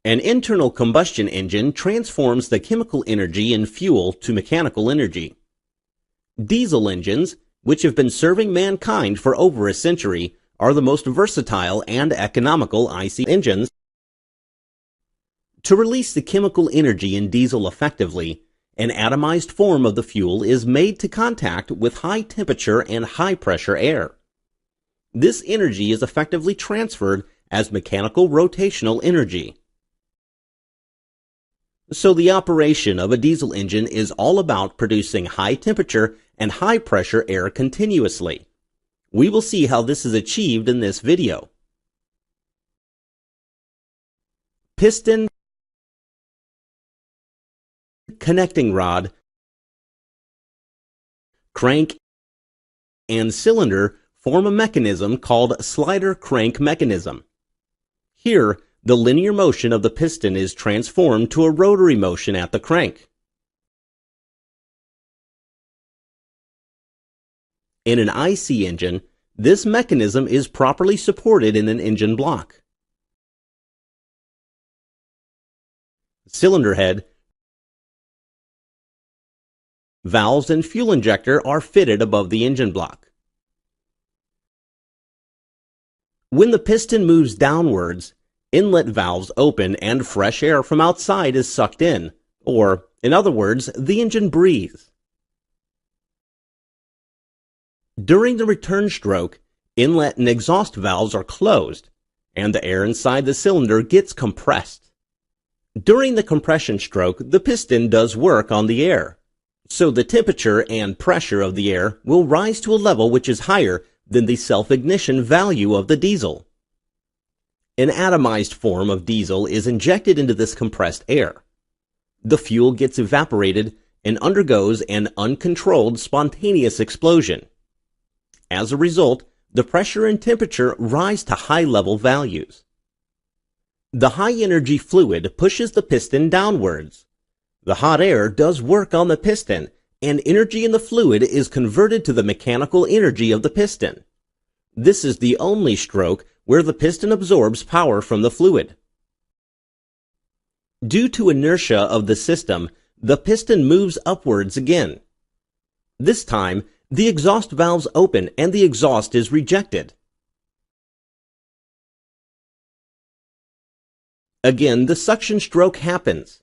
An internal combustion engine transforms the chemical energy in fuel to mechanical energy. Diesel engines, which have been serving mankind for over a century, are the most versatile and economical IC engines. To release the chemical energy in diesel effectively, an atomized form of the fuel is made to contact with high temperature and high pressure air. This energy is effectively transferred as mechanical rotational energy. So the operation of a diesel engine is all about producing high temperature and high pressure air continuously. We will see how this is achieved in this video. Piston, connecting rod, crank, and cylinder form a mechanism called slider crank mechanism. Here, the linear motion of the piston is transformed to a rotary motion at the crank. In an IC engine, this mechanism is properly supported in an engine block. Cylinder head, valves, and fuel injector are fitted above the engine block. When the piston moves downwards, inlet valves open and fresh air from outside is sucked in, or, in other words, the engine breathes. During the return stroke, inlet and exhaust valves are closed, and the air inside the cylinder gets compressed. During the compression stroke, the piston does work on the air, so the temperature and pressure of the air will rise to a level which is higher than the self-ignition value of the diesel. An atomized form of diesel is injected into this compressed air. The fuel gets evaporated and undergoes an uncontrolled spontaneous explosion. As a result, the pressure and temperature rise to high-level values. The high-energy fluid pushes the piston downwards. The hot air does work on the piston, and energy in the fluid is converted to the mechanical energy of the piston. This is the only stroke where the piston absorbs power from the fluid. Due to inertia of the system, the piston moves upwards again. This time, the exhaust valves open and the exhaust is rejected. Again, the suction stroke happens.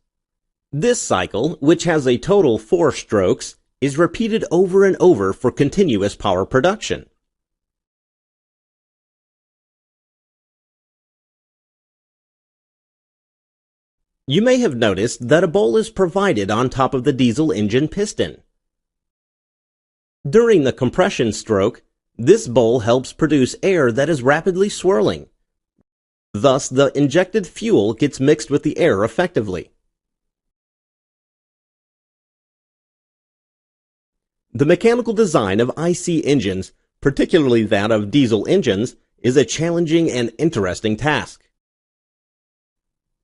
This cycle, which has a total 4 strokes, is repeated over and over for continuous power production. You may have noticed that a bowl is provided on top of the diesel engine piston. During the compression stroke, this bowl helps produce air that is rapidly swirling. Thus, the injected fuel gets mixed with the air effectively. The mechanical design of IC engines, particularly that of diesel engines, is a challenging and interesting task.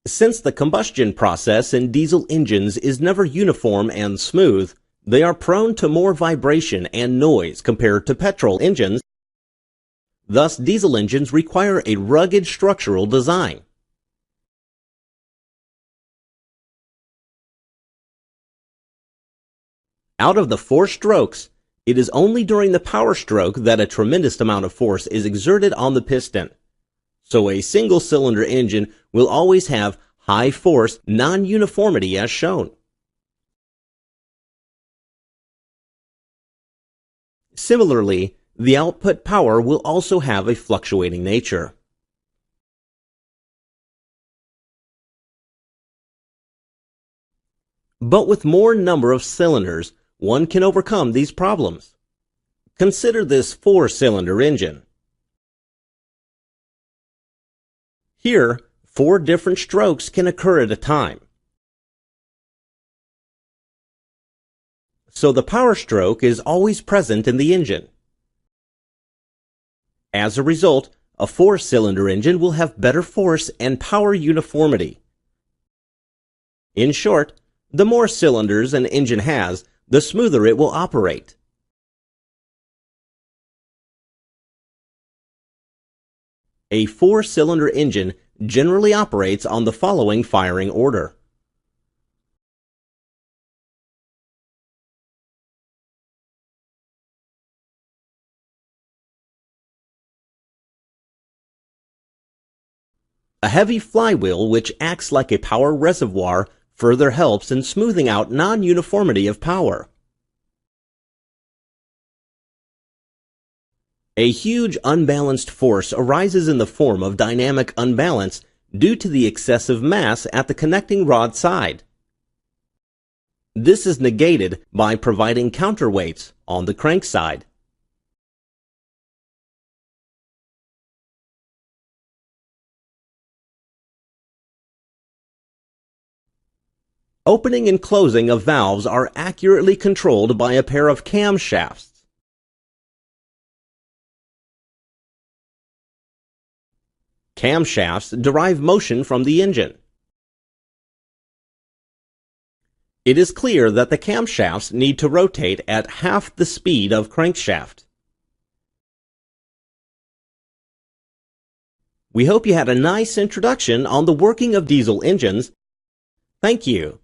Since the combustion process in diesel engines is never uniform and smooth, they are prone to more vibration and noise compared to petrol engines. Thus, diesel engines require a rugged structural design. Out of the 4 strokes, it is only during the power stroke that a tremendous amount of force is exerted on the piston. So a single-cylinder engine will always have high force non-uniformity as shown. Similarly, the output power will also have a fluctuating nature. But with more number of cylinders, one can overcome these problems. Consider this 4-cylinder engine. Here, 4 different strokes can occur at a time. So the power stroke is always present in the engine. As a result, a 4-cylinder engine will have better force and power uniformity. In short, the more cylinders an engine has, the smoother it will operate. A 4-cylinder engine generally operates on the following firing order. A heavy flywheel which acts like a power reservoir further helps in smoothing out non-uniformity of power. A huge unbalanced force arises in the form of dynamic unbalance due to the excessive mass at the connecting rod side. This is negated by providing counterweights on the crank side. Opening and closing of valves are accurately controlled by a pair of camshafts. Camshafts derive motion from the engine. It is clear that the camshafts need to rotate at half the speed of crankshaft. We hope you had a nice introduction on the working of diesel engines. Thank you.